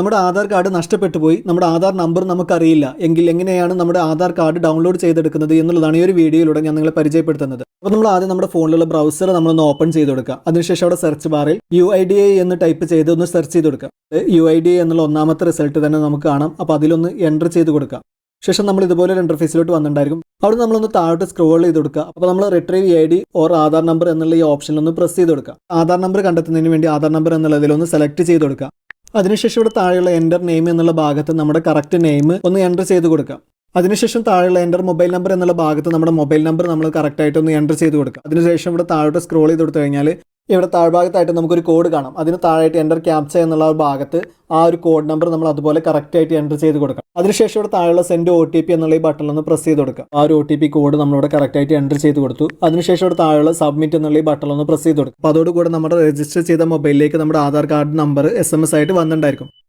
നമ്മുടെ ആധാർ കാർഡ് നഷ്ടപ്പെട്ടു പോയി, നമ്മുടെ ആധാർ നമ്പർ നമുക്കറിയില്ല എങ്കിൽ എങ്ങനെയാണ് നമ്മുടെ ആധാർ കാർഡ് ഡൗൺലോഡ് ചെയ്തെടുക്കുന്നത് എന്നുള്ളതാണ് ഈ ഒരു വീഡിയോയിലൂടെ ഞാൻ നിങ്ങളെ പരിചയപ്പെടുത്തുന്നത്. അപ്പോൾ നമ്മൾ ആദ്യം നമ്മുടെ ഫോണിലുള്ള ബ്രൗസർ നമ്മളൊന്ന് ഓപ്പൺ ചെയ്ത് കൊടുക്കുക. അതിനുശേഷം അവിടെ സെർച്ച് ബാറിൽ UIDAI എന്ന് ടൈപ്പ് ചെയ്ത് ഒന്ന് സെർച്ച് ചെയ്ത് കൊടുക്കുക. UIDAI എന്നുള്ള ഒന്നാമത്തെ റിസൾട്ട് തന്നെ നമുക്ക് കാണാം. അപ്പോൾ അതിലൊന്ന് എൻ്റർ ചെയ്ത് കൊടുക്കുക. ശേഷം നമ്മൾ ഇതുപോലെ ഒരു ഇന്റർഫേസിലോട്ട് വന്നിട്ടുണ്ടായിരിക്കും. അവിടെ നമ്മളൊന്ന് താഴോട്ട് സ്ക്രോൾ ചെയ്ത് കൊടുക്കുക. അപ്പോൾ നമ്മൾ retrieve ID or Aadhaar number എന്നുള്ള ഈ ഓപ്ഷനിലൊന്ന് പ്രസ് ചെയ്ത് കൊടുക്കുക. ആധാർ നമ്പർ കണ്ടെത്തുന്നതിന് വേണ്ടി ആധാർ നമ്പർ എന്നുള്ളതിലൊന്ന് സെലക്ട് ചെയ്ത് കൊടുക്കുക. അതിനുശേഷം ഇവിടെ താഴെയുള്ള എൻ്റർ നെയിം എന്നുള്ള ഭാഗത്ത് നമ്മുടെ കറക്റ്റ് നെയിം ഒന്ന് എൻ്റർ ചെയ്ത് കൊടുക്കുക. അതിനുശേഷം താഴെയുള്ള എൻ്റർ മൊബൈൽ നമ്പർ എന്നുള്ള ഭാഗത്ത് നമ്മുടെ മൊബൈൽ നമ്പർ നമ്മൾ കറക്റ്റായിട്ട് ഒന്ന് എൻ്റർ ചെയ്ത് കൊടുക്കുക. അതിനുശേഷം ഇവിടെ താഴോട്ട് സ്ക്രോൾ ചെയ്ത് കൊടുത്തു കഴിഞ്ഞാൽ ഇവിടെ താഴ്ഭാഗത്തായിട്ട് നമുക്കൊരു കോഡ് കാണാം. അതിന് താഴെയായിട്ട് എൻ്റർ ക്യാപ്ച എന്നുള്ള ഭാഗത്ത് ആ ഒരു കോഡ് നമ്പർ നമ്മൾ അതുപോലെ കറക്റ്റായിട്ട് എൻ്റർ ചെയ്ത് കൊടുക്കാം. അതിനുശേഷം ഇവിടെ താഴെയുള്ള സെൻഡ് OTP എന്നുള്ള ഈ ബട്ടൺ ഒന്ന് പ്രസ് ചെയ്ത് കൊടുക്കുക. ആ ഒരു OTP കോഡ് നമ്മളിവിടെ കറക്റ്റായിട്ട് എൻ്റർ ചെയ്ത് കൊടുത്തു. അതിനുശേഷം ഇവിടെ താഴെയുള്ള സബ്മിറ്റ് എന്നുള്ള ഈ ബട്ടൺ ഒന്ന് പ്രസ് ചെയ്ത് കൊടുക്കുക. അപ്പോൾ അതോടുകൂടി നമ്മുടെ രജിസ്റ്റർ ചെയ്ത മൊബൈലിലേക്ക് നമ്മുടെ ആധാർ കാർഡ് നമ്പർ SMS ആയിട്ട് വന്നിട്ടുണ്ടായിരിക്കും.